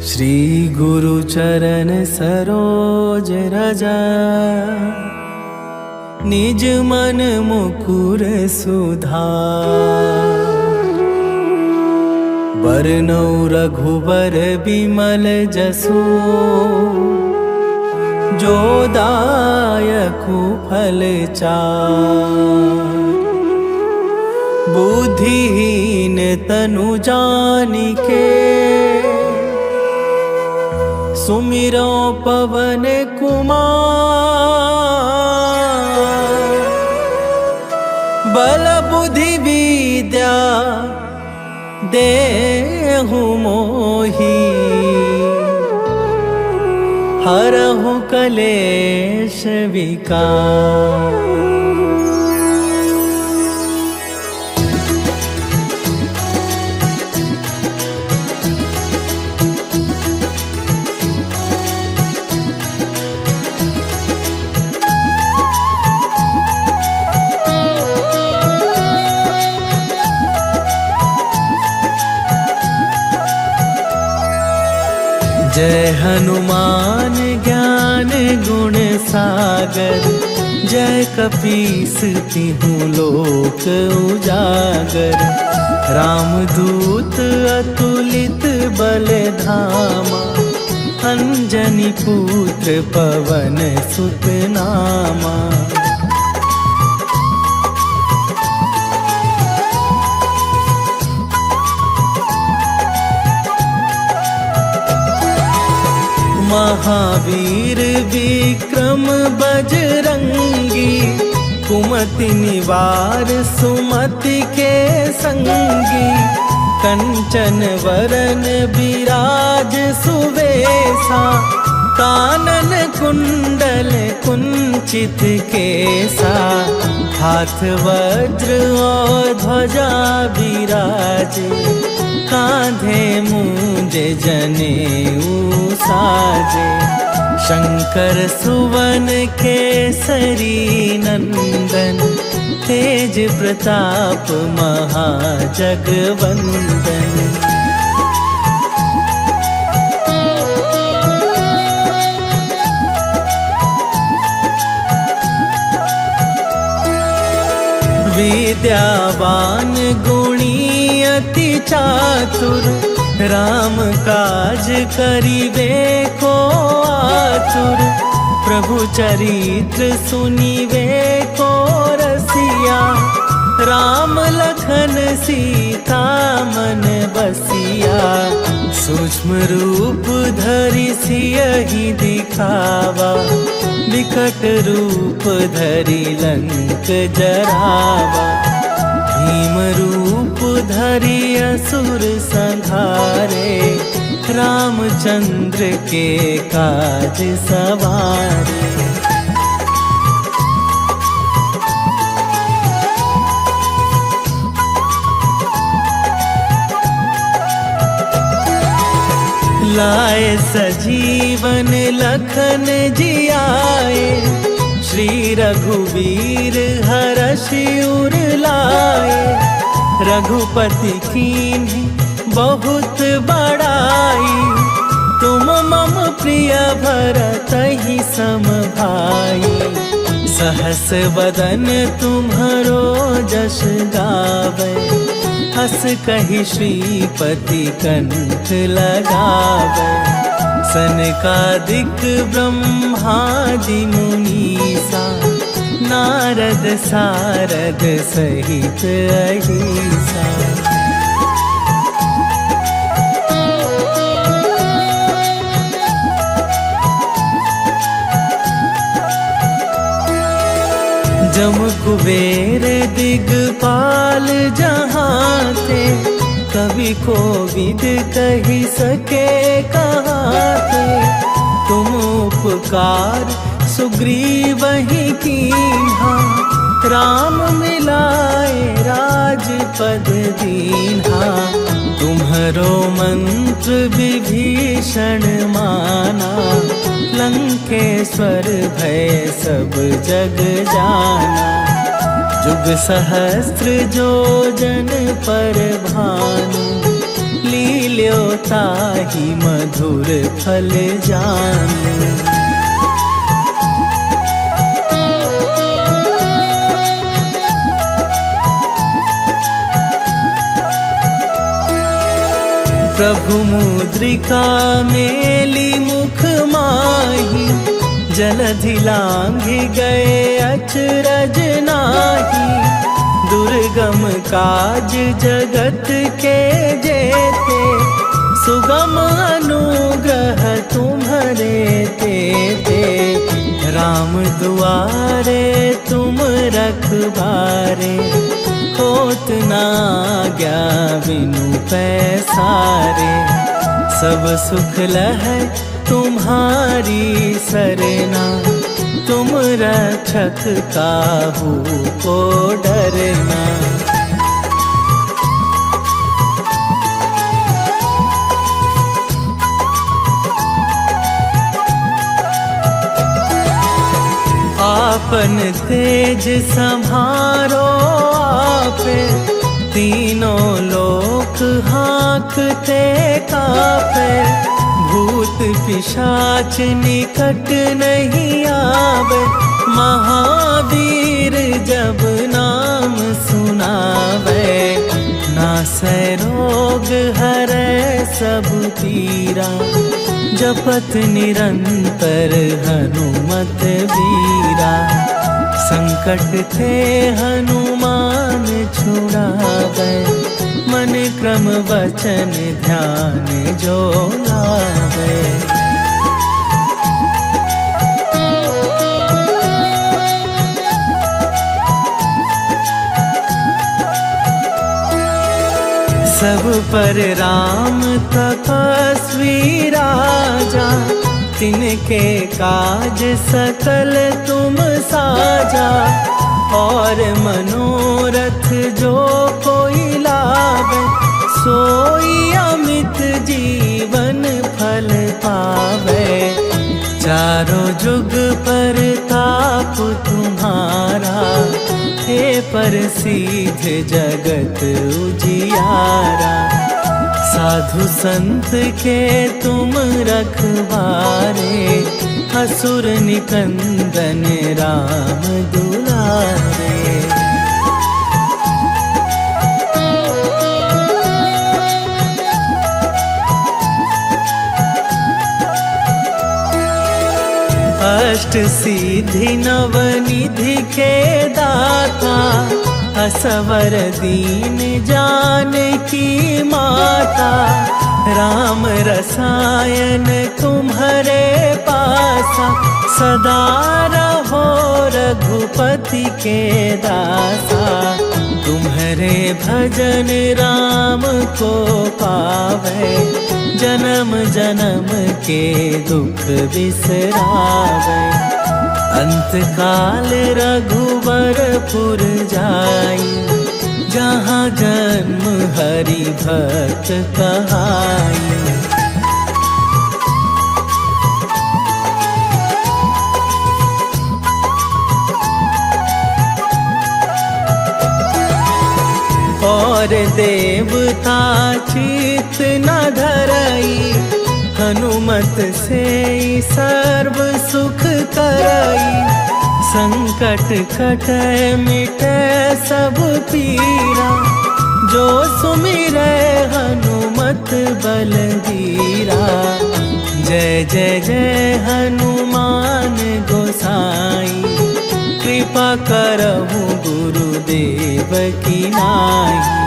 श्री गुरु चरण सरोज रज, निज मन मुकुर सुधार। बरनौ रघुबर बिमल जसु, जो दायकु फल चार। बुद्धिहीन तनु जानिके, सुमिरो पवन कुमार। बल बुद्धि विद्या देहु मोहि, हरहु कलेश विकार। जय हनुमान ज्ञान गुण सागर, जय कपीस तिहु लोक उजागर। रामदूत अतुलित बल धामा, अंजनी पुत्र पवन सुत नामा। महावीर विक्रम बजरंगी, कुमति निवार सुमति के संगी। कंचन वरन विराज सुवेशा, कानन कुंडल कुंचित केसा। हाथ वज्र और ध्वजा विराजे, कांधे मूंज जनेऊ साजे। शंकर सुवन केसरी नंदन, तेज प्रताप महाजगवंदन। विद्यावान गुणी अति चातुर, राम काज करिबे को आतुर। प्रभु चरित्र सुनिबे को रसिया, राम लखन सीता मन बसिया। सूक्ष्म रूप धरि सियहि दिखावा, विकट रूप धरि लंक जरावा। भीम रूप धरि असुर संहारे, रामचंद्र के काज सवारे। लाए सजीवन लखन जियाए, श्री रघुवीर हरषि उर लाए। रघुपति कीन्ही बहुत बड़ाई, तुम मम प्रिय भरतहि सम भाई। सहस वदन तुम्हरो जस गावे, हस कहि श्रीपति कंठ लगावे। सनकादिक ब्रह्मादि मुनीसा, नारद सारद सहित अहिसा। जम कुबेर दिगपाल जहाँ थे, कवि कोविद कही सके कहाँ थे। तुम उपकार सुग्रीवहि कीन्हा, राम मिलाए राजपद दीन्हा। तुम्हरो मंत्र विभीषण माना, लंकेश्वर भय सब जग जाना। जुग सहस्त्र जो जन पर भानु, लील्योताहि लियो ताहि मधुर फल जानू। प्रभु मुद्रिका मेली मुख माही, जलधि लांघि गए अचरज नाही। दुर्गम काज जगत के जेते, सुगम अनुग्रह तुम्हारे तेते। राम दुआरे तुम रखबारे, होत ना आज्ञा बिनु पैसारे। सब सुख लहै तुम्हारी सरना, तुम रक्षक काहू को डरना। आपन तेज सम्हारो आपे, तीनों लोक हाँकते कापे। भूत पिशाच निकट नहीं आवे, महावीर जब नाम सुनावे। नासै रोग हरै सब पीरा, जपत निरंतर हनुमत बीरा। संकट ते हनुमान छुड़ावे, मन क्रम वचन ध्यान जो लावे। सब पर राम तपस्वी राजा, तिनके काज सकल तुम साजा। और मनोरथ जो कोई लावे, सोई अमित जीवन फल पावे। चारों जुग पर ताप तुम्हारा, हे प्रसिद्ध जगत उजियारा। साधु संत के तुम रखवारे, असुर निकंदन राम दुलारे। अष्ट सिद्धि नवनिधि के दाता, असवर दीन जानकी माता। राम रसायन तुम्हारे पासा, सदा रहो रघुपति के दासा। तुम्हारे भजन राम को पावे, जन्म जन्म के दुख बिसरावे। अंत काल रघुवरपुर जाई, जहाँ जन्म हरि भक्त कहाई। और देवता चित न धरई, हनुमत से सर्व सुख करई। संकट कटै मिटै सब पीरा, जो सुमिरै हनुमत बलबीरा। जय जय जय हनुमान गोसाई, कृपा करहु गुरुदेव की नाई।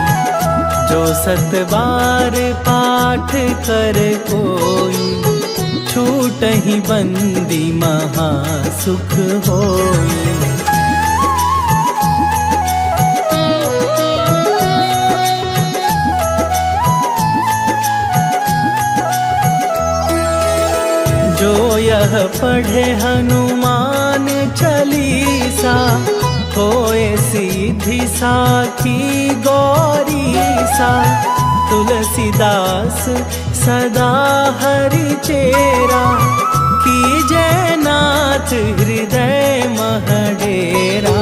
जो सत बार पाठ कर कोई, छूटहि बंदी महा सुख होई। जो यह पढ़े हनुमान चालीसा, होए सिद्धि साखी गौरीसा। तुलसीदास सदा हरि चेरा, कीजय नाथ हृदय महडेरा।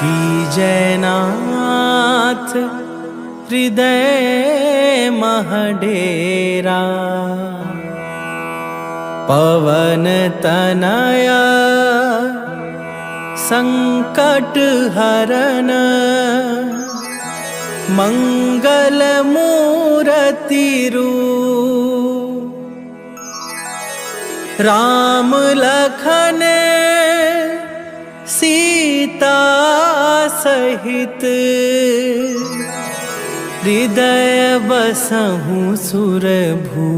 कीजय नाथ हृदय महडेरा। पवन तनया संकट हरन, मंगल मूर्ति रूप। राम लखन सीता सहित, हृदय बसहु सुरभू।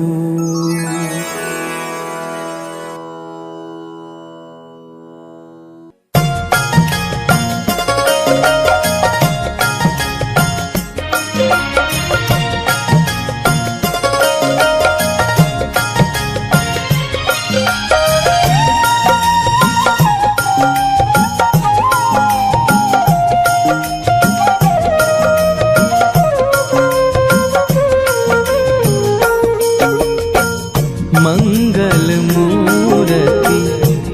मंगल मूर्ति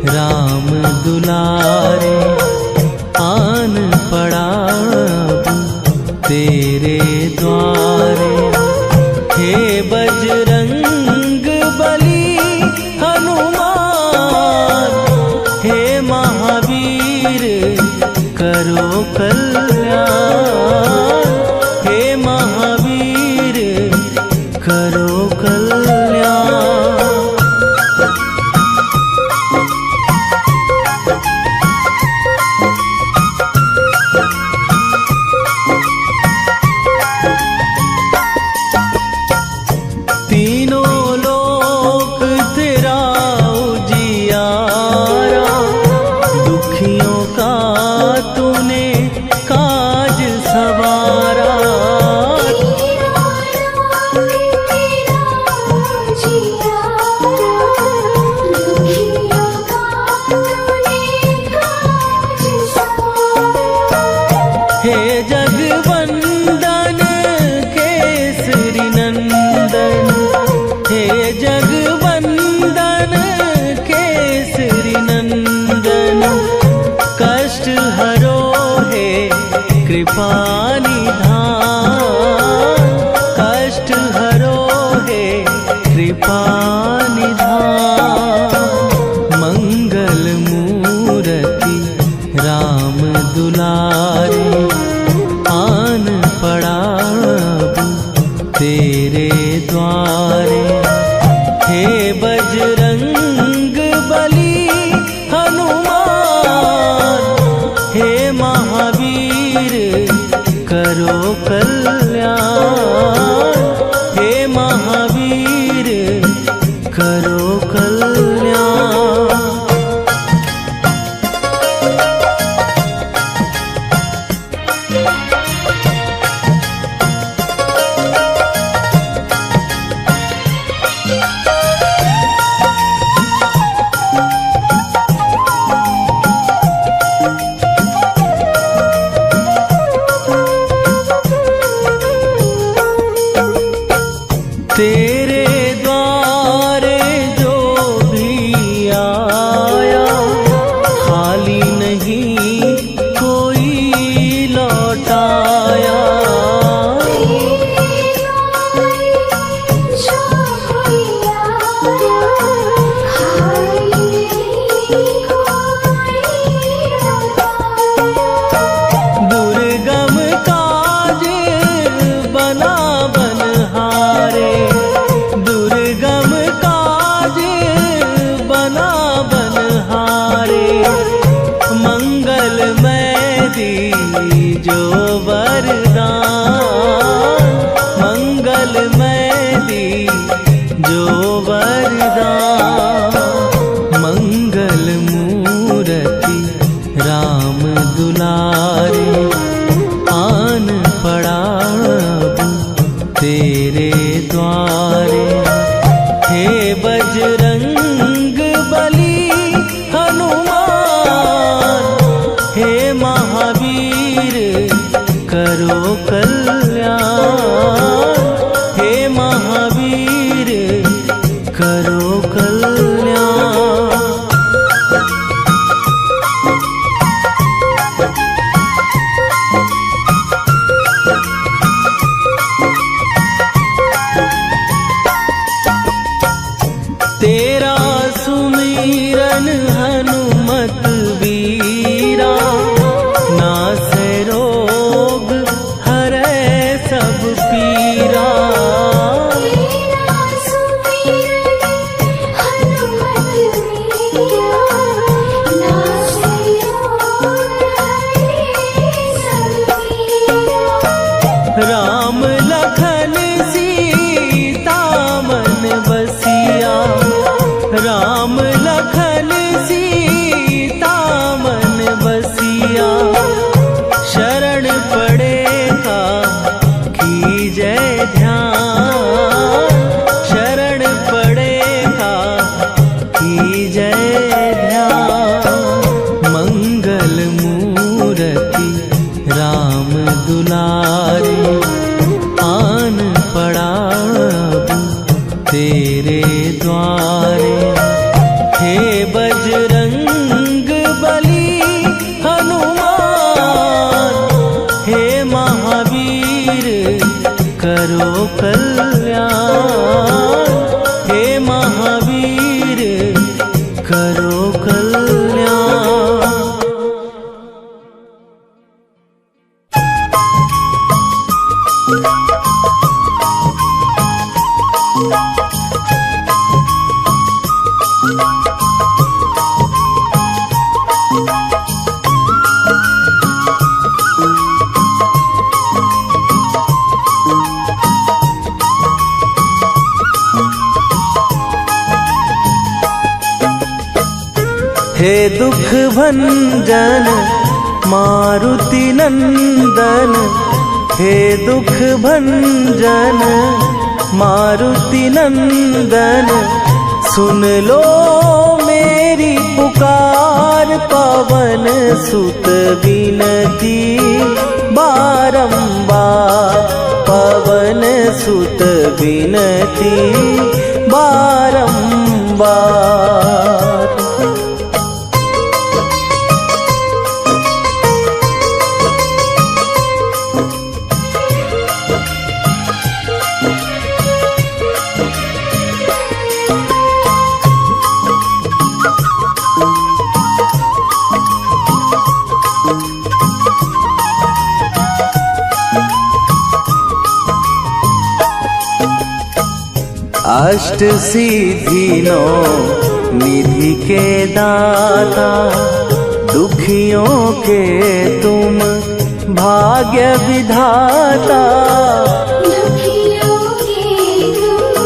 राम दुलारे, आन पड़ा तेरे द्वारे। हे बजरंग बली हनुमान, हे महावीर करो कल्याण। हे महावीर करो कल्याण। तीनों लोक तेरा उजियारा, दुखियों का तूने काज सवारा। हे जगवंदन केसरी नंदन, हे जगवंदन केसरी नंदन। कष्ट हरो हे कृपा निधान, कष्ट हरो हे कृपा निधान। मंगल मूर्ति राम दुलारे, आन पड़ा तेरे द्वारे। हे बजरंग बली हनुमान, हे महावीर करो कल्याण। हे महावीर करो कल्याण। तेरे द्वारे जो भी आया, खाली नहीं कोई लौटाया। दुर्गम काज बना बनहारे, दुर्गम काज बना बनहारे। मंगलमय दीजो वरदान, मंगलमय दीजो वरदान। मंगल मूर्ति राम दुलारे, आन पड़ा तेरे द्वारे। हे बजरंग बली हनुमान, हे महावीर करो कल्याण। हे महावीर करो कल्याण। राम लखन सीता मन बसिया, राम लखन सीता मन बसिया। शरण पड़े का कीजय ध्यान, शरण पड़े का कीजय ध्यान। मंगल मूर्ति राम दुलारी, आन पड़ा तेरे द्वारे। हे बजरंग बली हनुमान, हे महावीर करो कल्याण, हे महावीर करो कल्याण। हे दुख भंजन मारुति नंदन, हे दुख भंजन मारुति नंदन। सुन लो मेरी पुकार, पवन सुत विनती बारंबार, पवन सुत विनती बारंबार। अष्ट सिद्धि नौ निधि के दाता, दुखियों के तुम भाग्य विधाता। दुखियों के तुम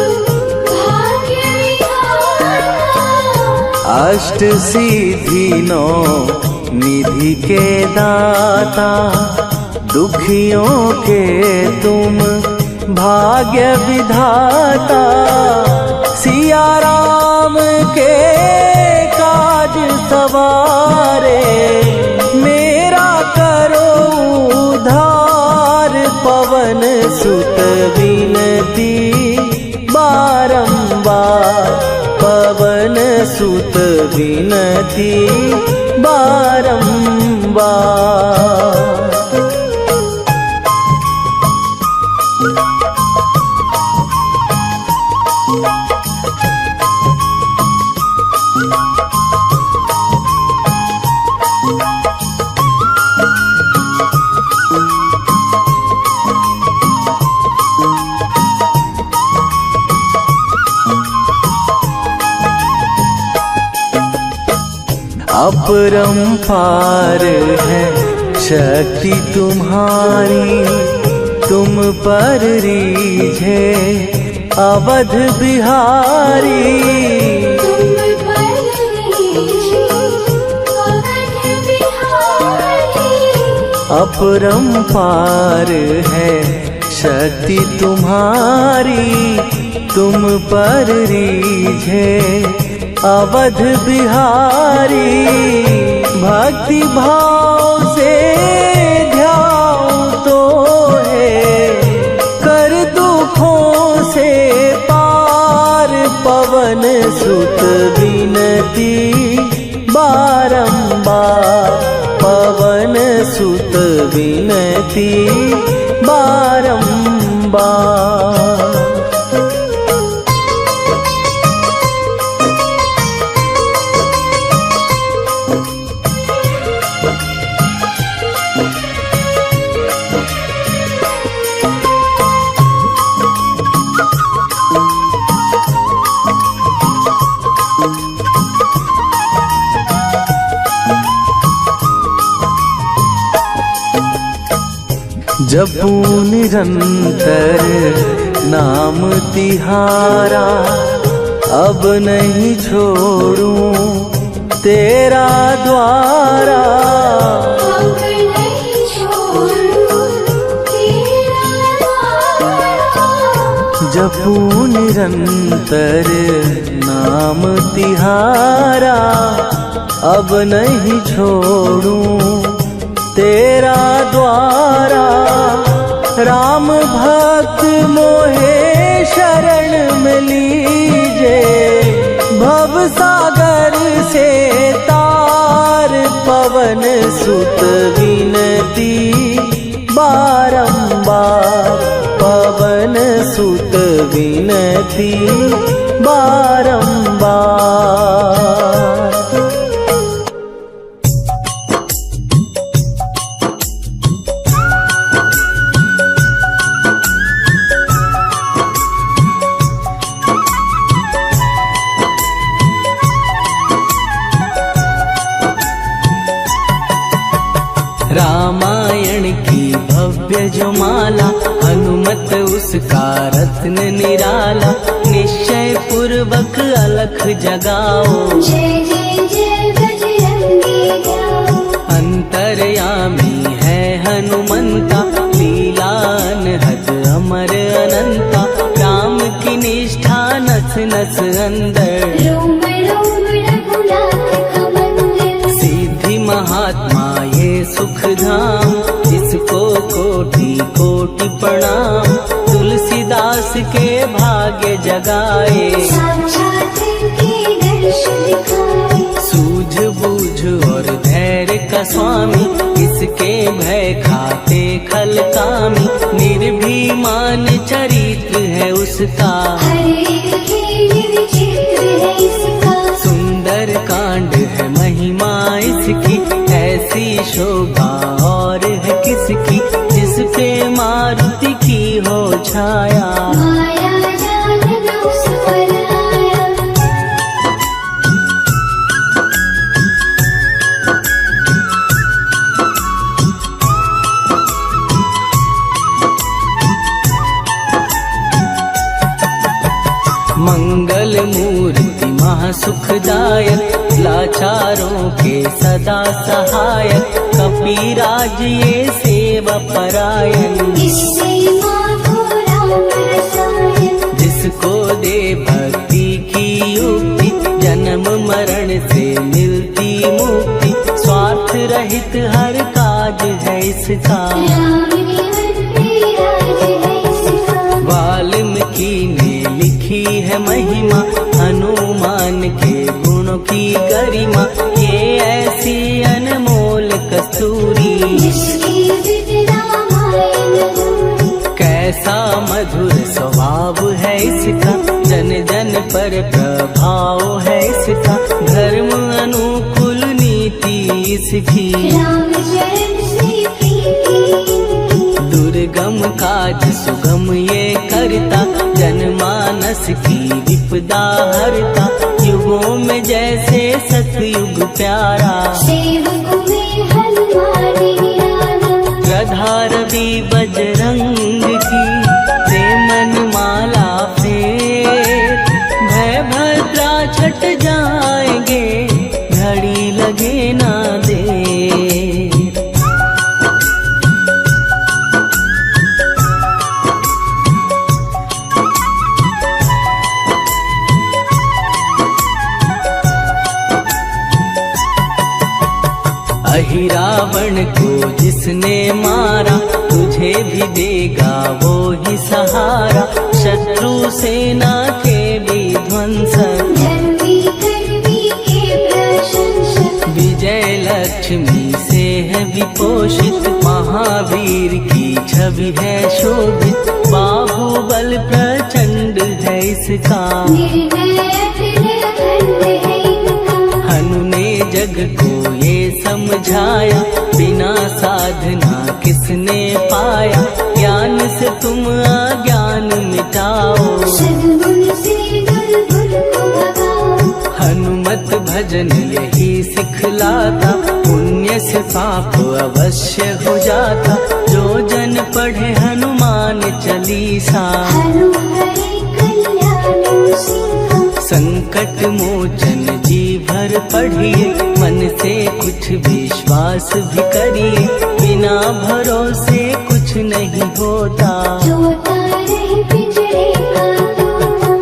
भाग्य विधाता। अष्ट सिद्धि नौ निधि के दाता, दुखियों के तुम भाग्य विधाता। सिया राम के काज सवारे, मेरा करो उद्धार। पवन सुत विनती बारंबार, पवन सुत विनती बारंबार। अपरंपार है शक्ति तुम्हारी, तुम पर रीझे अवध बिहारी। तुम पर रीझे अवध बिहारी। अपरंपार है शक्ति तुम्हारी, तुम पर रीझे अवध बिहारी। भक्ति भाव से ध्याऊं तो है, कर दुखों से पार। पवन सुत विनती बारंबार, पवन सुत विनती बारंबार। जपू निरंतर नाम तिहारा, अब नहीं छोड़ूं तेरा द्वारा। अब नहीं छोड़ूं तेरा द्वारा। जपू निरंतर नाम तिहारा, अब नहीं छोड़ूं तेरा द्वारा। राम भक्त मोहे शरण में लीजे, भव सागर से तार पवन सुत विनती बारंबार। पवन सुत विनती बारंबार। रामायण की भव्य जो माला, हनुमत उसका रत्न निराला। निश्चय पूर्वक अलख जगाओ, जय जय जय बजरंगी जाओ। अंतर्यामी है हनुमंता, लीला अनहद अमर अनंता। राम की निष्ठा नस नस अंदर, रोम रोम रघुनाथ का मंदिर। सिद्धि महात्मा ये सुख धाम, जिसको कोटि कोटि प्रणाम। तुलसीदास के भाग्य जगाए, साक्षात इनके दर्शन दिखाए। सूझ बूझ और धैर्य का स्वामी, इसके भय खाते खल कामी। निर्भीमान चरित्र है उसका, हर एक खेल विचित्र है इसका। सुंदर कांड है महिमा इसकी, ऐसी शोभा और है किसकी। जिस पे मारुति की हो छाया, माया जाल न उस पर आया। मंगल मूर्ति महासुखदायक, लाचारों के सदा सहायक। कपीराज ये सेवा परायण, इससे माधो राम रसायन। जिसको दे भक्ति की युक्ति, जन्म मरण से मिलती मुक्ति। स्वार्थ रहित हर काज है इसका, राम निवन पे राज है इसका। वाल्मीकि ने लिखी है महिमा, हनुमान के गुणों की गरिमा। ये ऐसी अनमोल कस्तूरी, जिसकी जिद रामायण दूरी। कैसा मधुर स्वभाव है इसका, जन जन पर प्रभाव है इसका। धर्म अनुकूल नीति इसकी, राम चरण से प्रीति। दुर्गम काज सुगम ये करता, जनमानस की विपदा हरता। युगों में जैसे सतयुग प्यारा, सेवक में हनुमान निराला। राधा रवि बजरंग की प्रेमन माला फेर। भय भद्रा छट जाएंगे, घड़ी लगे ना दे। रावण को जिसने मारा, तुझे भी देगा वो ही सहारा। शत्रु सेना के विध्वंसक, धर्मी कर्मी के प्रशंसक। विजय लक्ष्मी से है विपोषित। महावीर की छवि है शोभित, बाहुबल प्रचंड है इसका। निर्णय अखंड है इनका। हनु ने जग को ये समझाया, बिना साधना किसने पाया। ज्ञान से तुम अज्ञान मिटाओ, सद्गुण से दुर्गुण को भगाओ। हनुमत भजन यही सिखलाता, पुण्य से पाप अवश्य हो जाता। जो जन पढ़ हनुमान चालीसा। हनुमरे कल्याण सिंह संकट मोचन जी भर पढ़िए, मन से कुछ विश्वास भी करिए, बिना भरोसे कुछ नहीं होता। जो तारे बिजड़े का तोता।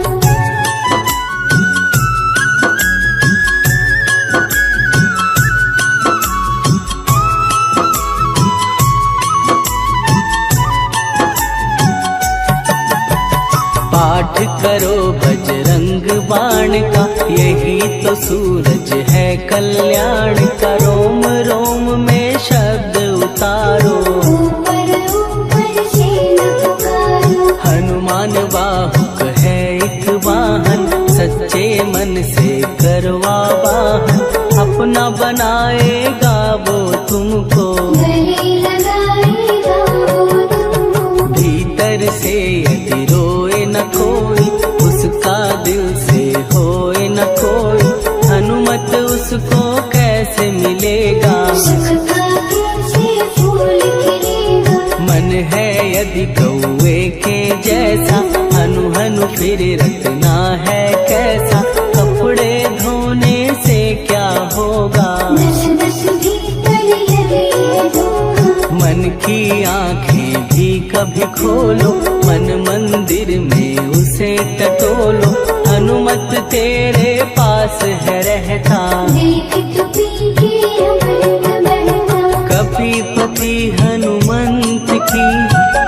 पाठ करो बजरंग बाण का, यही तो सूरज है कल्याण का। रोम रोम में शब्द उतारो, ऊपर ऊपर से न पुकारो। हनुमान बाहुक है एक वाहन, सच्चे मन से करवा वाहन। अपना बनाएगा वो तुमको, गले लगाएगा वो तुमको। भीतर से यदि रोए न कोई, उसका दिल से होए न कोई। हनुमत उसको कैसे मिलेगा, सुख का कैसे फूल खिलेगा। मन है यदि कौवे के जैसा, हनु हनु फिर रखना है कैसा। कपड़े धोने से क्या होगा, दस दस भीतर लगे धोखा। मन की आंखें भी कभी खोलो, मन मंदिर में उसे टटोलो। हनुमत तेरे पास है रहता, देख टुपी के अमृत बहता। कपीपति हनुमंत की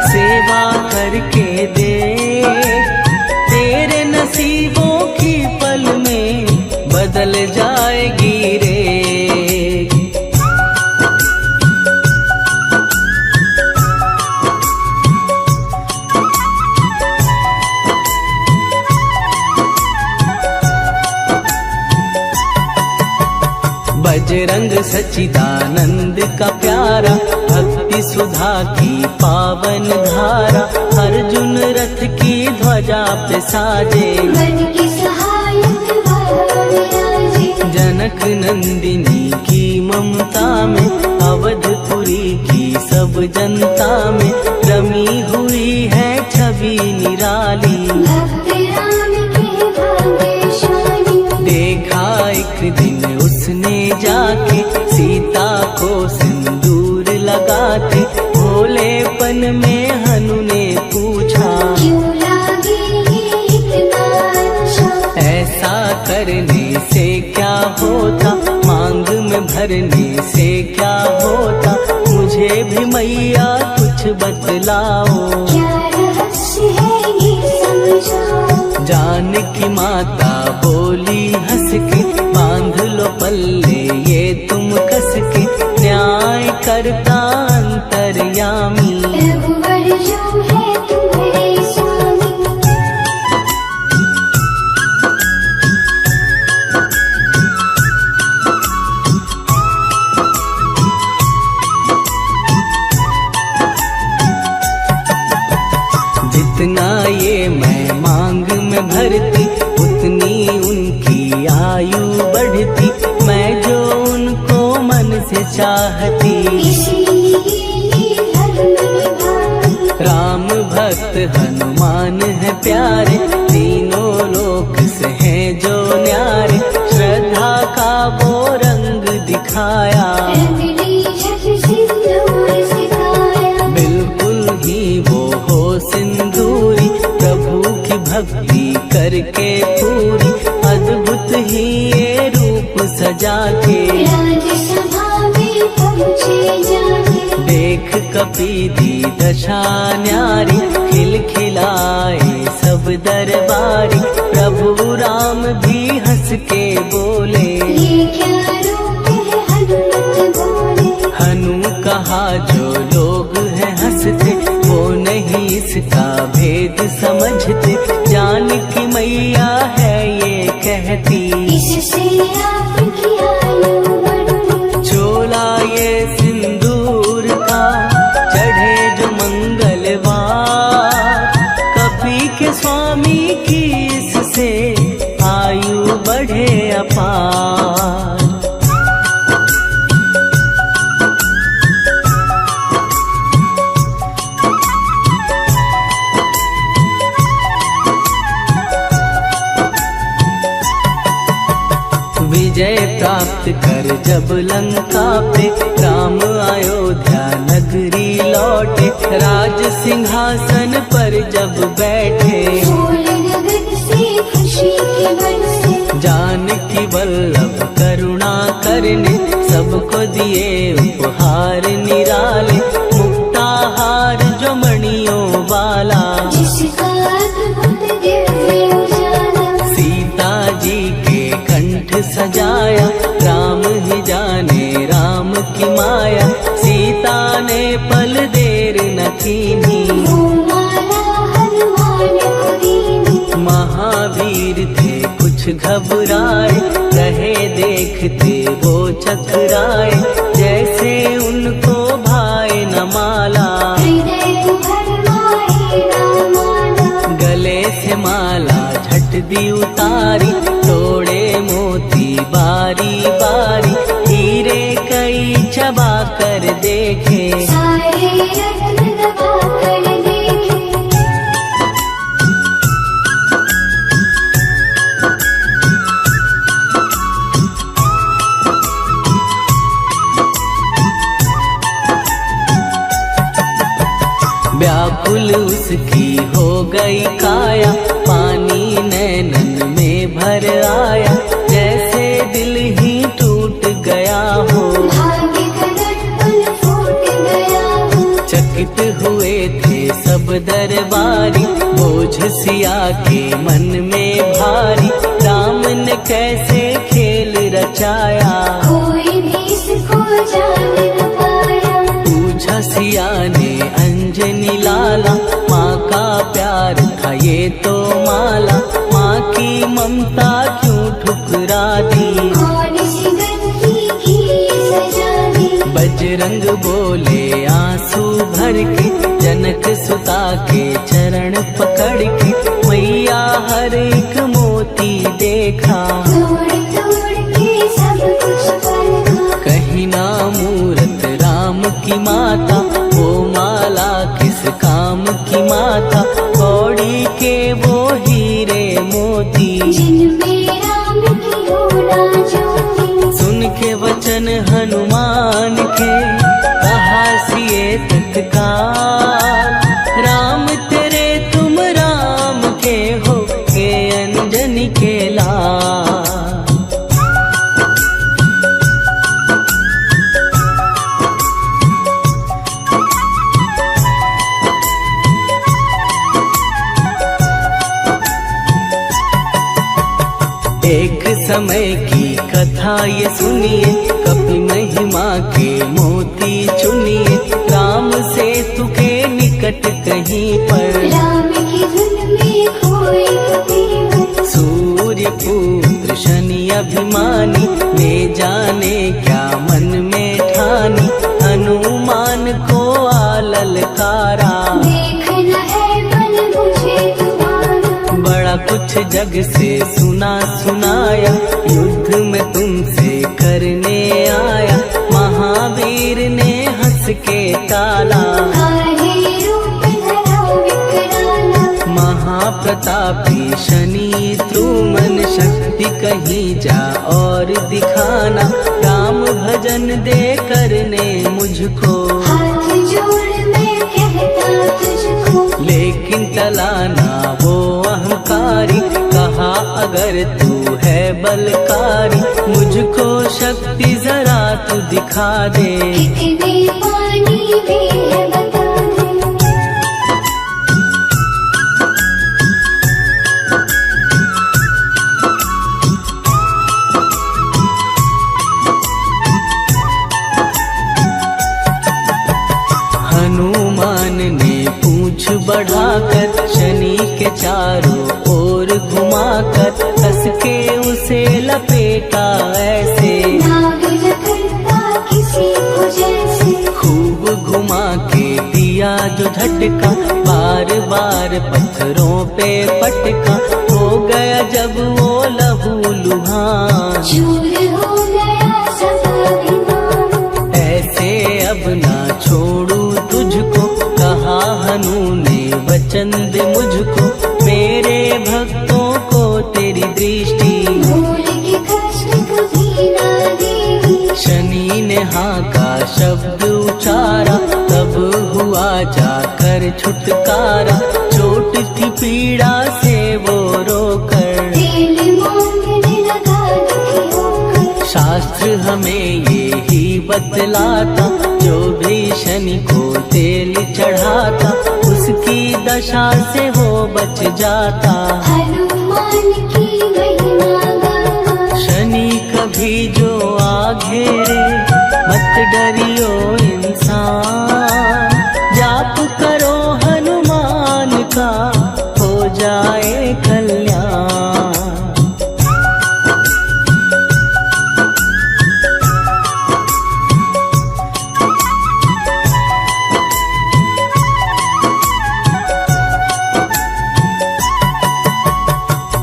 सेवा करके दे, तेरे नसीबों की पल में बदल जाएगी रे। बजरंग सच्चिदानंद का प्यारा, भक्ति सुधा की पावन धारा। अर्जुन रथ की ध्वजा पे साजे, मन की सहायक विराजे। जनक नंदिनी की ममता में, अवधपुरी की सब जनता में रमी हुई है छवि निराली। भक्त राम के भाग्यशाली। देखा एक दिन उसने जाके, सीता को सिंदूर लगाते। भोलेपन में हनु ने पूछा, क्यों लागे ये इतना अच्छा। ऐसा करने से क्या होता, मांग में भरने से क्या होता। मुझे भी मैया कुछ बतलाओ, क्या रहस्य है ये समझाओ। जानकी माता बोली हंस के, बांध लो पल्ले ये तुम कस के। न्याय करता अंतर्यामी, रघुवर जो है तुम्हारे स्वामी। जितना ये मैं मांग में भरती, उतनी उनकी आयु बढ़ती। मैं जो उनको मन से चाहती, इसलिए ये धर्म निभाती। राम भक्त हनुमान है प्यारे, तीनों लोक से हैं जो न्यारे। श्रद्धा का वो रंग दिखाया, रंगली छत सिंदूर सिखाया। बिल्कुल ही वो हो सिंदूरी, प्रभु की भक्ति करके पूरी। अद्भुत ही ये रूप सजा के, राज्यसभा में पहुँचे जाके। देख कपी दी दशा न्यारी, खिलखिलाए सब दरबारी। प्रभु राम भी हंस के बोले, ये क्या रूप है हनुमत बोले। हनु कहा जो लोग हैं हंसते, वो नहीं इसका भेद समझते। जानकी मैया है ये कहती, इससे आपकी आयु बढ़ती। चोला ये सिंदूर का चढ़े जो मंगलवार, कपी के स्वामी की इससे आयु बढ़े अपार। विजय प्राप्त कर जब लंका पे राम अयोध्या नगरी लौटे, राज सिंहासन पर जब बैठे, फूल गगन से खुशी के बरसे, जानकी वल्लभ करुणा करने सबको दिए उपहार निराले, मुक्ताहार जो मणियों वाला, जिसका अद्भुत दिव्य उजाला, सीता जी के कंठ सजाया, राम ही जाने राम की माया, सीता ने पल देर न कीन्ही, वो माला हनुमान को दीनी, महावीर थे कुछ घबराए, रहे देखते वो चकराए, जैसे उनको भाए न माला, हृदय भरमाए रामाना, गले से माला झट दी उतारी, तोड़े मोती बारी बारी, हीरे कई चबा कर देखे, सारे रत्न दबा कर देखे, व्याकुल उसकी हो गई काया, पानी नैनन में भर आया, जैसे दिल ही टूट गया हो, भाग्य का दर्पण फूट गया हो, चकित हुए थे सब दरबारी, बोझ सिया के मन में भारी, राम ने कैसे खेल रचाया, कोई भी इसको जान न पाया, पूछा सिया ने अंजनी लाला, माँ का प्यार था ये तो माला, माँ की ममता क्यों ठुकरा दी, कौन सी गलती की सजा दी, बजरंग बोले आंसू भर के, जनक सुता के चरण पकड़ के, मैया हर एक मोती देखा, तोड़ तोड़ के सब कुछ परखा, कहीं ना मूरत राम की माता, वो माला किस काम की माता, कौड़ी के वो हीरे मोती, जिनमें राम की होना ज्योति, सुन के वचन हनुमान के, कहा सिए तत्काल, राम तेरे तुम राम के हो के अंजनी के लाल। एक समय की कथा ये सुनिए, कपि महिमा के मोती चुनिए, राम सेतु के निकट कहीं पर, राम की धुन में खोए कबीर, सूर्य पुत्र शनि अभिमानी, ने जाने क्या मन में ठानी, हनुमान को ललकारा, देखना है बल मुझे तुम्हारा, बड़ा कुछ जग से सुना सुनाया, युद्ध में तुमसे करने आया, महावीर ने हंस के टाला, काहे रूप धरा विकराला, महाप्रतापी शनि द्रुमन, शक्ति कहीं जा और दिखाना, राम भजन दे करने मुझको, हाथ जोड़ मैं कहता तुझको, लेकिन टलाना वो अहंकारी, कहा अगर तू है बलकारी, मुझको शक्ति जरा तू दिखा दे, कितने पानी भी है बता दे, हनुमान ने पूछ बढ़ाकर, शनि के चारों ओर घुमाकर, कस के उसे लपेटा ऐसे, नाग करता किसी को जैसे, खूब घुमा के दिया जो झटका, बार बार पत्थरों पे पटका, हो गया जब वो लहू लुहान, चूर हो गया सब अभिमान, ऐसे अब ना छोड़ू तुझको, कहा हनु ने वचन दे मुझको, मेरे भक्तों को तेरी दृष्टि, भूल के कष्ट कभी मीरा देवी। शनि ने हाँ का शब्द उचारा, तब हुआ जाकर छुटकारा। चोट की पीड़ा से वो रोकर तेल मांगने लगा दुखी होकर। शास्त्र हमें ये ही बतलाता, जो भी शनि को तेल चढ़ाता, उसकी दशा से वो बच जाता। हनुमान की महिमा गाता। शनि कभी जो आ घेरे, मत डरियो इंसान। जाप करो हनुमान का, हो जाए कल्याण।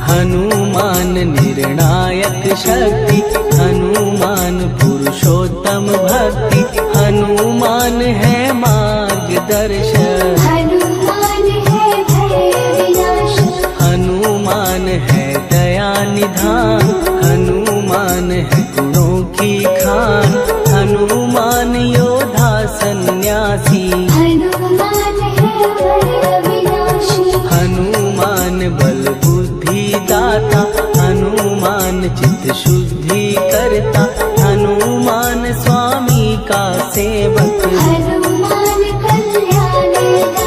हनुमान निर्णायक शक्ति, हनुमान पुरुषोत्तम भक्ति। हनुमान है मार्गदर्शक, हनुमान है भय विनाशक। हनुमान है दया निधान। हनुमान है गुणों की खान। हनुमान योद्धा सन्यासी। हनुमान है भय विनाशी। हनुमान बल बुद्धि दाता। हनुमान चित्त शुद्धि करता। हनुमान स्वामी का सेवक। हनुमान कल्याणदायक।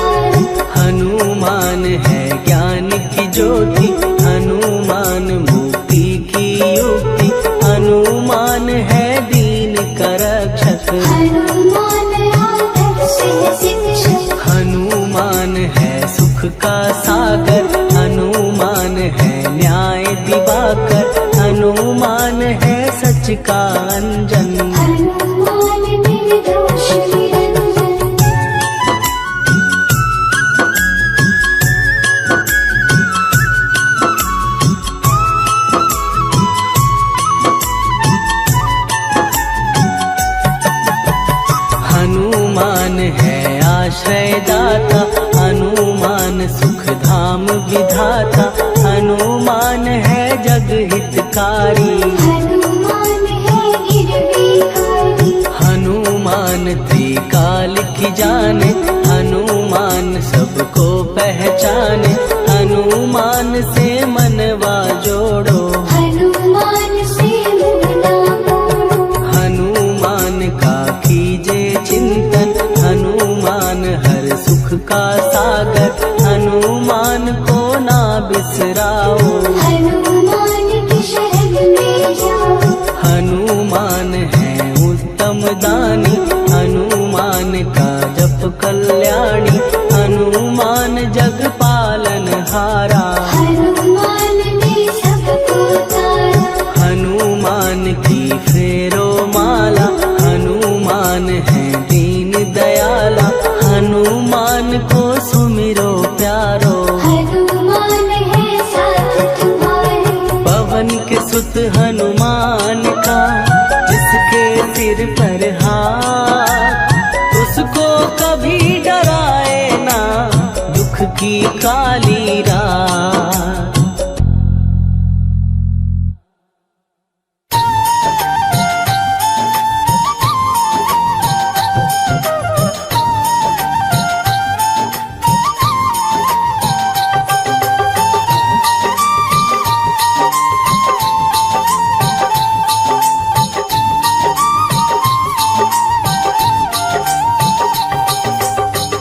हनुमान है ज्ञान की ज्योति। हनुमान मुक्ति की युक्ति। हनुमान है दीन का रक्षक। हनुमान आदर्श शिक्षक। हनुमान है सुख का सागर। हनुमान है न्याय दिवाकर। हनुमान है सच का अंजन। हनुमान निर्दोष निरंजन। हनुमान है आश्रयदाता। हनुमान सुख धाम विधाता। हनुमान है जग हितकारी। हनुमान है गिरविकारी। हनुमान त्रिकाल की जाने। हनुमान सबको पहचाने। हनुमान से मनवा जोड़ो। हनुमान से मुँह ना मोड़ो। हनुमान का कीजे चिंतन। हनुमान हर सुख का सागर। हनुमान को ना बिसराओ। हनुमान की शरण में जाओ। हनुमान है उत्तम दानी। हनुमान का जप कल्याणी। हनुमान जग पालन हारा। हनुमान ने सबको तारा। हनुमान की फेरो माला। हनुमान है दीन दयाला। हनुमान को सुमिरो प्यारो। हनुमान है साथ तुम्हारे। पवन के सुत हनुमान का, जिसके सिर पर हाथ, उसको कभी डराए ना दुख की काली रात।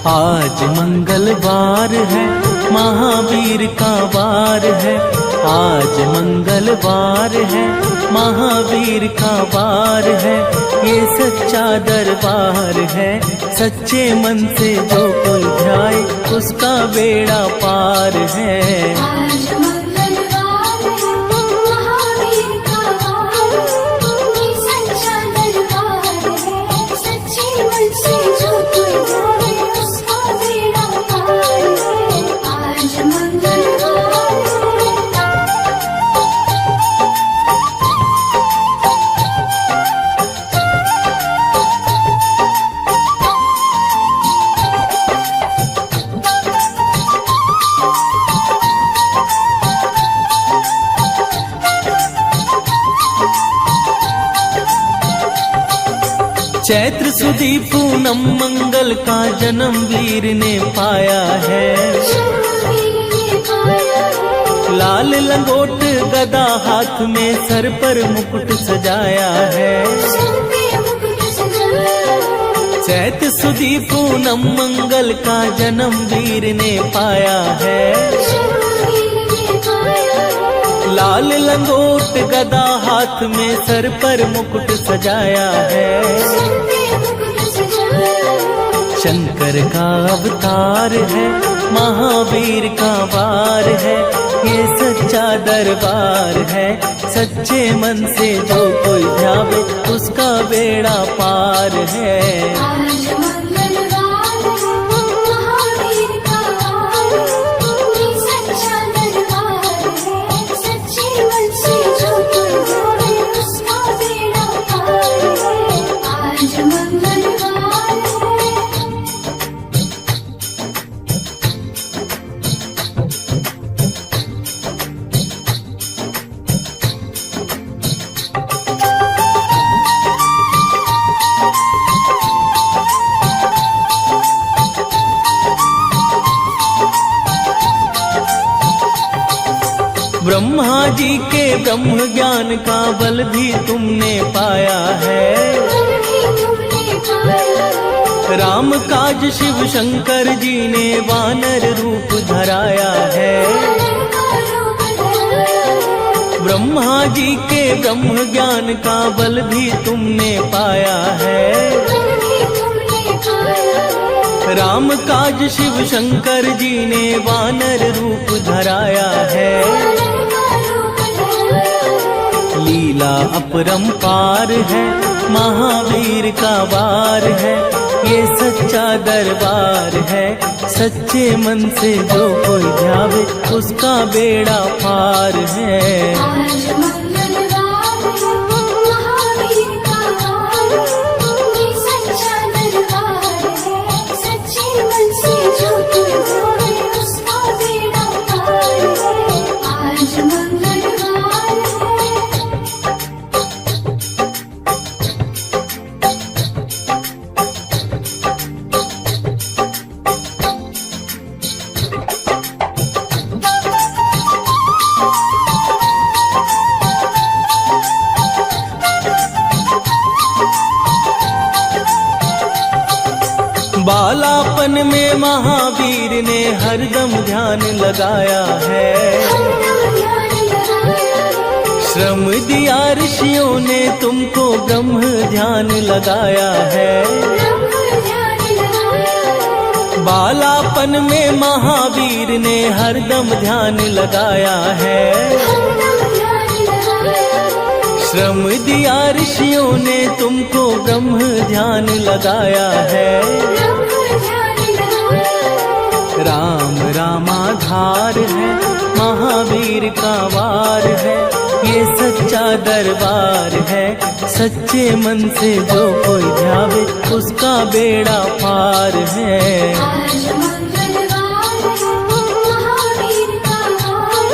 आज मंगलवार है, महावीर का वार है। आज मंगलवार है, महावीर का वार है। ये सच्चा दरबार है, सच्चे मन से जो कोई ध्याए उसका बेड़ा पार है। आज मंगलवार है, महावीर का वार है। ये सच्चा दरबार है, सच्चे मन से जो कोई जाए उसका बेड़ा पार है। आज मंगलवार है। चैत्र सुदी पूनम मंगल का जन्म वीर ने पाया है। लाल लंगोट गदा हाथ में सर पर मुकुट सजाया है। चैत्र सुदी पूनम मंगल का जन्म वीर ने पाया है। लाल लंगोट गदा हाथ में सर पर मुकुट सजाया है। शंकर का अवतार है, महावीर का वार है, ये सच्चा दरबार है। सच्चे मन से जो कोई ध्यावे उसका बेड़ा पार है। आज मंगलवार महावीर का वार, ये सच्चा दरबार है। सच्चे मन से जो कोई ध्यावे उसका बेड़ा पार है। आज मंगलवार ब्रह्मा जी के ब्रह्म ज्ञान का बल भी तुमने पाया है। राम काज शिव शंकर जी ने वानर रूप धराया है। ब्रह्मा जी के ब्रह्म ज्ञान का बल भी तुमने पाया है। राम काज शिव शंकर जी ने वानर रूप धराया है। लीला अपरंपार है, महावीर का वार है, ये सच्चा दरबार है। सच्चे मन से जो कोई ध्यावे उसका बेड़ा पार है। आज मंगलवार महावीर का वार, ये सच्चा दरबार है। सच्चे मन से जो कोई ध्यावे उसका बेड़ा पार है। आज मंगलवार बालापन में महावीर ने हरदम ध्यान लगाया है। श्रम दिया ऋषियों ने तुमको ब्रह्म ध्यान लगाया है। बालापन में महावीर ने हरदम ध्यान लगाया है। श्रम दिया ऋषियों ने तुमको ब्रह्म ध्यान लगाया है। राम रामाधार है, महावीर का वार है, ये सच्चा दरबार है। सच्चे मन से जो कोई ध्यावे उसका बेड़ा पार है। आज मंगलवार महावीर का वार,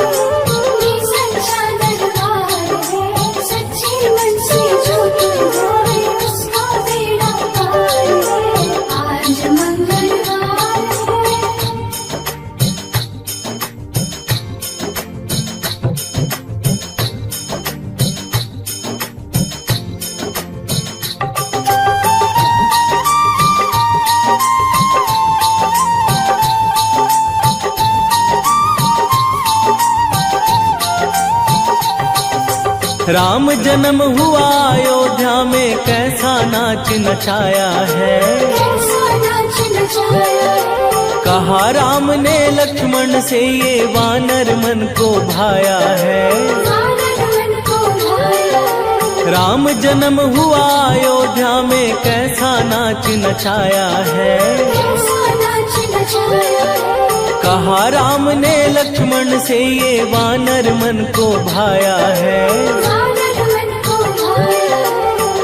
ये सच्चा दरबार है। सच्चे मन से जो कोई ध्यावे उसका बेड़ा पार है। आज मंगलवार राम जन्म हुआ अयोध्या में, कैसा नाच नचाया है। कहा राम ने लक्ष्मण से ये वानर मन को भाया है। राम जन्म हुआ अयोध्या में, कैसा नाच नचाया है। कहा राम ने लक्ष्मण से ये वानर मन को भाया है।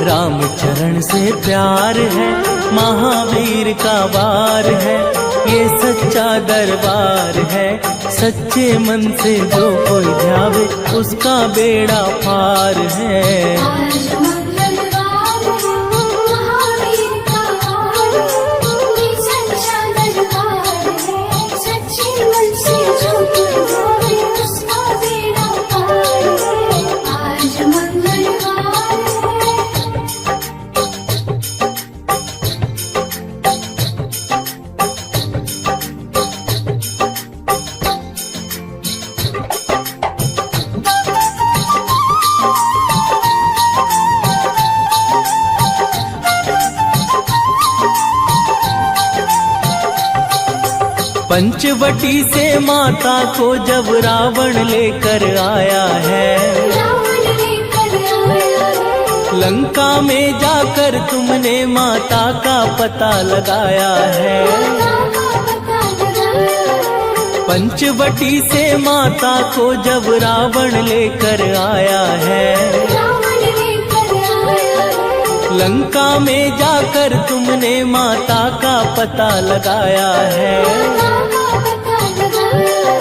राम चरण से प्यार है, महावीर का वार है, ये सच्चा दरबार है। सच्चे मन से जो कोई ध्यावे उसका बेड़ा पार है। आज मंगलवार महावीर पंचवटी से माता को जब रावण लेकर आया है, रावण लेकर आया है। लंका में जाकर तुमने माता का पता लगाया है। माता का पता लगाया है। पंचवटी से माता को जब रावण लेकर आया है, रावण लेकर आया है। लंका में जाकर तुमने माता का पता लगाया है। माता का पता लगाया है।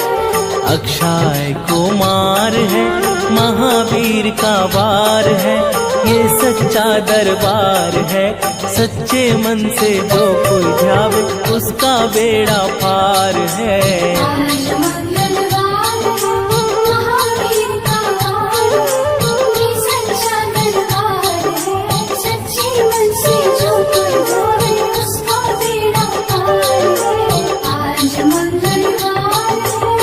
अक्षय कुमार है, महावीर का वार है, ये सच्चा दरबार है। सच्चे मन से जो कोई ध्यावे उसका बेड़ा पार है। आज मंगलवार है, महावीर का वार, ये सच्चा दरबार है। सच्चे मन से जो कोई ध्यावे उसका बेड़ा पार है। आज मंगलवार है।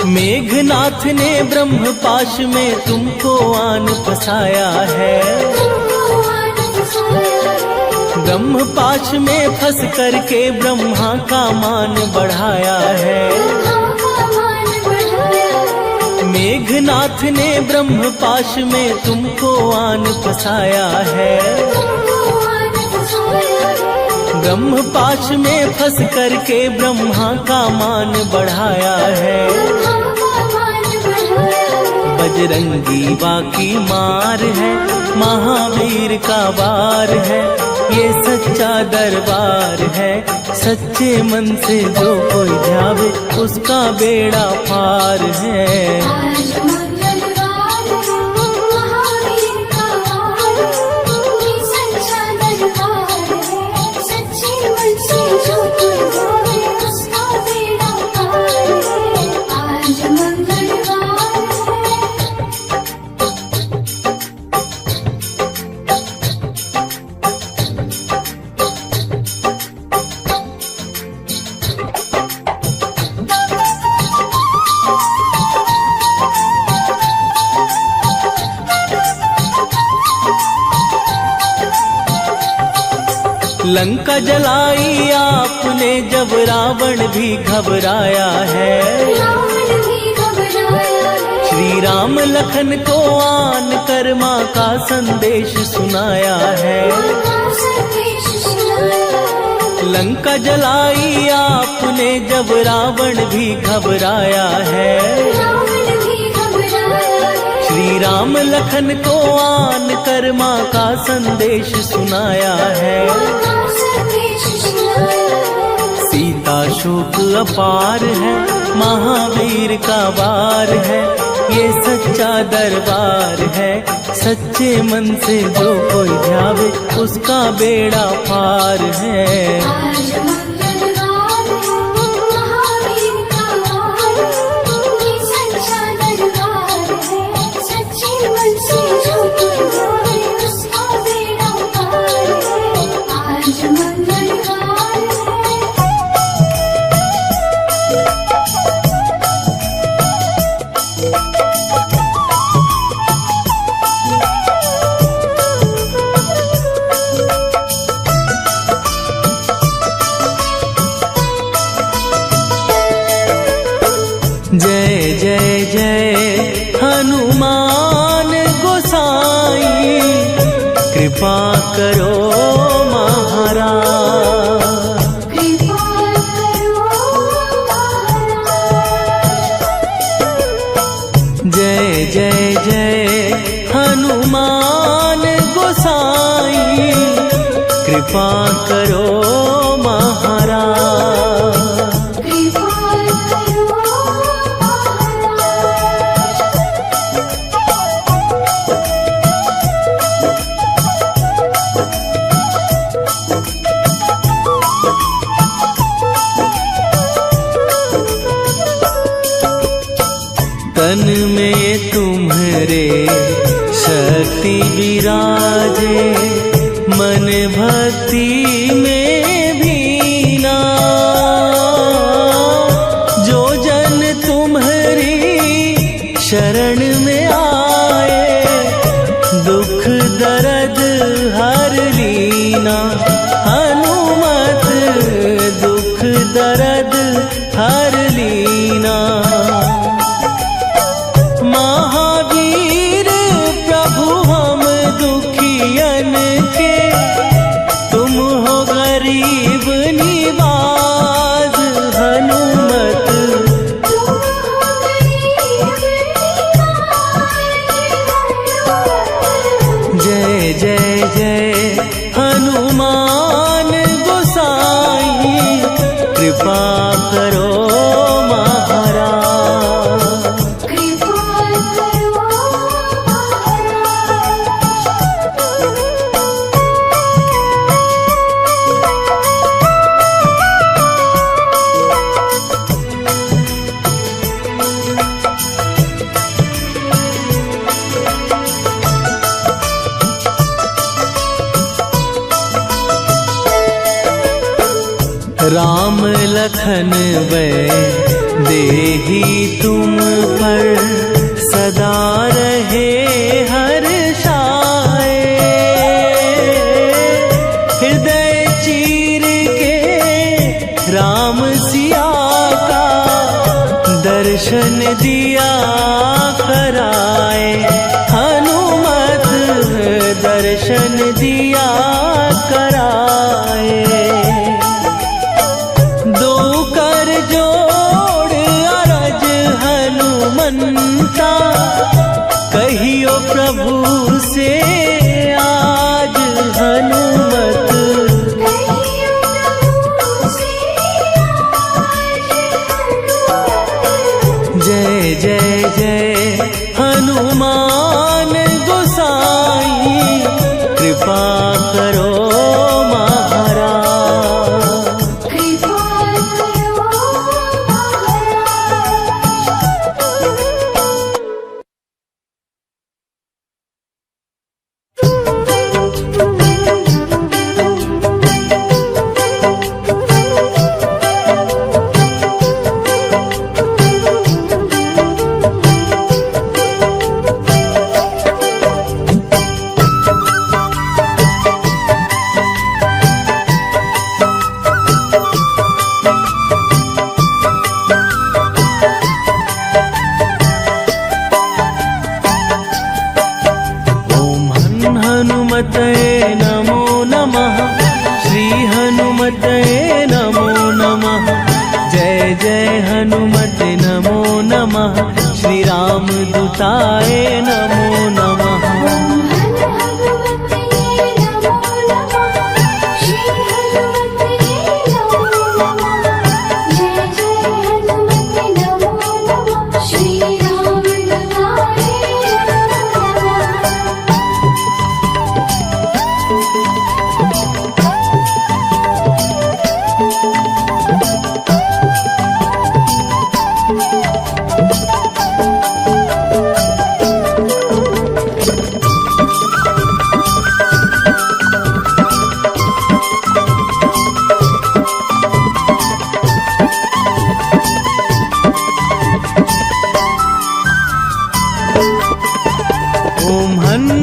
मेघनाथ ने ब्रह्मपाश में तुमको आन फसाया है। ब्रह्मपाश में फंस करके ब्रह्मा का मान बढ़ाया है। मेघनाथ ने ब्रह्मपाश में तुमको आन फसाया है। ब्रह्मपाश में फंस करके ब्रह्मा का मान बढ़ाया है। बजरंगी बाकी मार है, महावीर का वार है, ये सच्चा दरबार है। सच्चे मन से जो कोई ध्यावे उसका बेड़ा पार है। आज मंगलवार है, महावीर का वार, ये सच्चा दरबार है। सच्चे मन से जो कोई ध्यावे उसका बेड़ा पार है। आज मंगलवार है। लंका जलाई आपने जब रावण भी घबराया है। रावण भी घबराया है। श्री राम लखन को आन कर माँ का संदेश सुनाया है। माता संदेश सुनाया है। लंका जलाई आपने जब रावण भी घबराया है। रावण भी घबराया है। श्री राम लखन को आन कर माँ का संदेश सुनाया है। माता संदेश सुनाया है। सीता शोक अपार है, महावीर का वार है, ये सच्चा दरबार है। सच्चे मन से जो कोई ध्यावे उसका बेड़ा पार है। आज मंगलवार है, महावीर का वार, ये सच्चा दरबार है। सच्चे मन से जो कोई ध्यावे उसका बेड़ा पार है। आज मंगलवार है। जय जय जय हनुमान गोसाई, कृपा करो महाराज। कृपा करो महाराज। जय जय जय हनुमान गोसाई, कृपा करो महाराज। कृपा करो महाराज। तन में तुम्हारे शक्ति विराजे, मन भक्ति में भीना, जो जन तुम्हारी शरण में आए, दुख दर्द हर लीना। हनुमत दुख दर्द हर लीना। महावीर प्रभु हम दुखियन के, तुम हो गरीब निवाज। हनुमत जय जय जय हनुमान गोसाई, कृपा करो महाराज। राम लखन वै देही तुम पर, सदा रहे हर्षाए। हृदय चीर के राम सिया का, दर्शन दिया कराए। हनुमत दर्शन दिया कराए। दो कर जोड़ अरज हनुमंता, कहियो प्रभु से आज। हनुमत जय जय जय हनुमान गोसाई, कृपा करो महाराज। हनुमते नमो नमः, श्री हनुमते नमो नमः। जय जय हनुमते नमो नमः, श्री राम दूताय नमो नमः।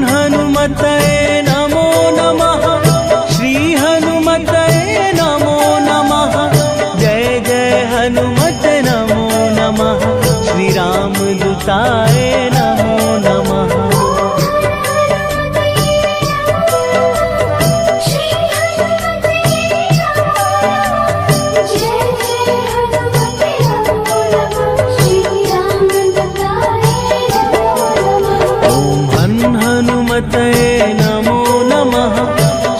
हनुमते नमो नमः, श्री हनुमते नमो नमः। जय जय हनुमते नमो नमः, श्री राम दूताय नमो नमः। हनुमते नमो नमः,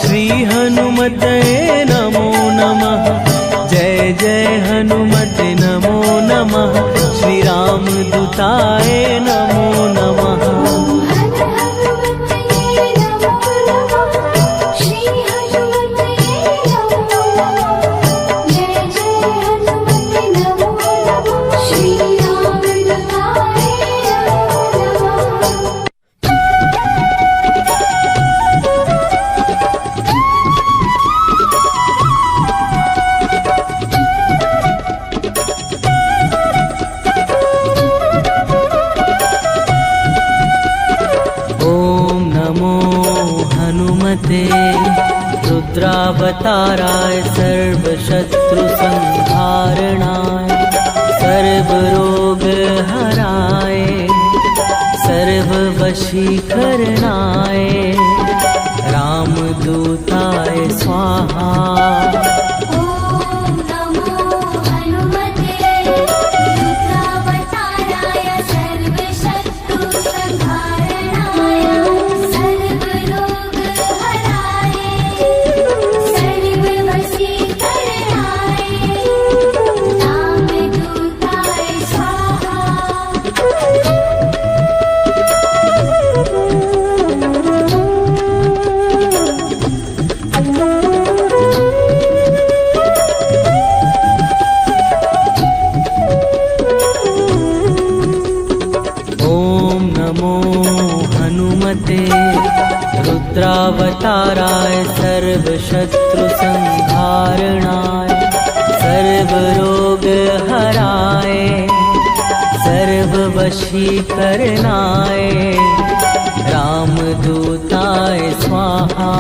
श्री हनुमते नमो नमः। जय जय हनुमते नमो नमः, श्री राम दूताय नमो नमः। रुद्रावताराय सर्वशत्रु संहारणाय सर्वरोग हराय सर्ववशीकरणाय रामदूताय स्वाहा। ॐ नमो हनुमते रुद्रावताराय सर्वशत्रुसंहारणाय सर्वरोगहराय सर्ववशीकरणाय रामदूताय स्वाहा। ॐ नमो हनुमते रुद्रावताराय सर्वशत्रुसंहारणाय सर्वरोगहराय सर्ववशीकरणाय रामदूताय स्वाहा।